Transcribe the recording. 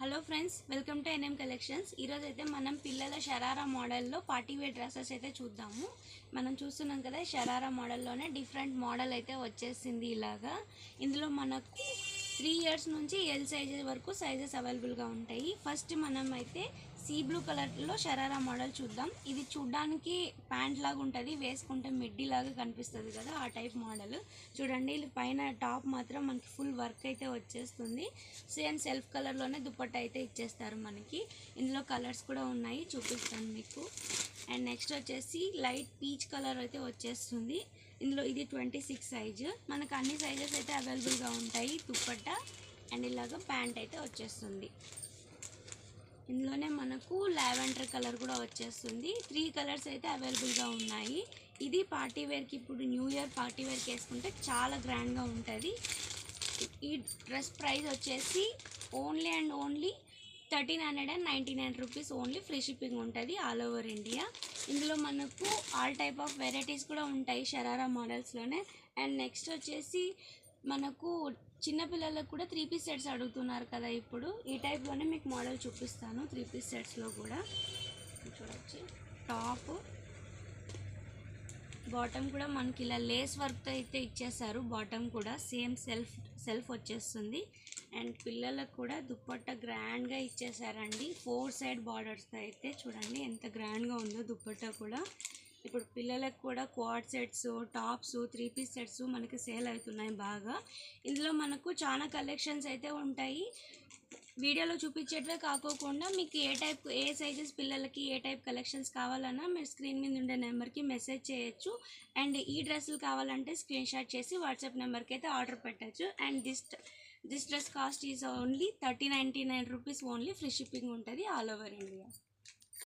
Hello friends, welcome to NM collections. ఈరోజు అయితే మనం పిల్లల షరారా మోడల్లో పార్టీ వేర్ డ్రెస్సెస్ అయితే చూద్దాము. మనం చూస్తున్నాం కదా, షరారా మోడల్లోనే డిఫరెంట్ మోడల్ అయితే వచ్చేసింది. ఇలాగా ఇందులో మనకు 3 years నుంచి ఎల్ సైజెస్ వరకు సైజెస్ అవైలబుల్గా ఉంటాయి. ఫస్ట్ మనం అయితే సీ బ్లూ కలర్లో షరారా మోడల్ చూద్దాం. ఇది చూడ్డానికి ప్యాంట్ లాగా ఉంటుంది, వేసుకుంటే మిడ్డీ లాగా కనిపిస్తుంది కదా, ఆ టైప్ మోడల్. చూడండి, పైన టాప్ మాత్రం మనకి ఫుల్ వర్క్ అయితే వచ్చేస్తుంది. సేమ్ సెల్ఫ్ కలర్లోనే దుపట్టా అయితే ఇచ్చేస్తారు మనకి. ఇందులో కలర్స్ కూడా ఉన్నాయి, చూపిస్తాను మీకు. అండ్ నెక్స్ట్ వచ్చేసి లైట్ పీచ్ కలర్ అయితే వచ్చేస్తుంది. ఇందులో ఇది 26 సైజు. మనకు అన్ని సైజెస్ అయితే అవైలబుల్గా ఉంటాయి. దుపట్టా అండ్ ఇలాగ ప్యాంట్ అయితే వచ్చేస్తుంది. ఇందులోనే మనకు లావెండర్ కలర్ కూడా వచ్చేస్తుంది. 3 కలర్స్ అయితే అవైలబుల్గా ఉన్నాయి. ఇది పార్టీ వేర్కి, ఇప్పుడు న్యూ ఇయర్ పార్టీ వేర్కి వేసుకుంటే చాలా గ్రాండ్గా ఉంటుంది. ఈ డ్రెస్ ప్రైస్ వచ్చేసి only and only 1399 rupees. Only free shipping ఉంటుంది ఆల్ ఓవర్ ఇండియా. ఇందులో మనకు ఆల్ టైప్ ఆఫ్ వెరైటీస్ కూడా ఉంటాయి షరారా మోడల్స్లోనే. అండ్ నెక్స్ట్ వచ్చేసి మనకు చిన్నపిల్లలకు కూడా 3 పీస్ సెట్స్ అడుగుతున్నారు కదా, ఇప్పుడు ఈ టైప్లోనే మీకు మోడల్ చూపిస్తాను. 3 పీస్ సెట్స్లో కూడా చూడొచ్చు. టాప్, బాటమ్ కూడా మనకి ఇలా లేస్ వర్క్తో అయితే ఇచ్చేసారు. బాటమ్ కూడా సేమ్ సెల్ఫ్ వచ్చేస్తుంది. అండ్ పిల్లలకు కూడా దుపట్టా గ్రాండ్గా ఇచ్చేసారండి. 4 సైడ్ బార్డర్స్తో అయితే చూడండి ఎంత గ్రాండ్గా ఉందో దుపట్టా కూడా. ఇప్పుడు పిల్లలకు కూడా quad sets, tops, 3 piece sets మనకి సేల్ అవుతున్నాయి బాగా. ఇందులో మనకు చాలా కలెక్షన్స్ అయితే ఉంటాయి. వీడియోలో చూపించేట్లే కాకోకుండా మీకు ఏ సైజెస్ పిల్లలకి ఏ టైప్ కలెక్షన్స్ కావాలన్నా మీరు స్క్రీన్ మీద ఉండే నెంబర్కి మెసేజ్ చేయొచ్చు. అండ్ ఈ డ్రెస్సులు కావాలంటే స్క్రీన్ షాట్ చేసి వాట్సాప్ నెంబర్కి అయితే ఆర్డర్ పెట్టచ్చు. And this dress cost is only 1399 rupees. Only free shipping ఉంటుంది ఆల్ ఓవర్ ఇండియా.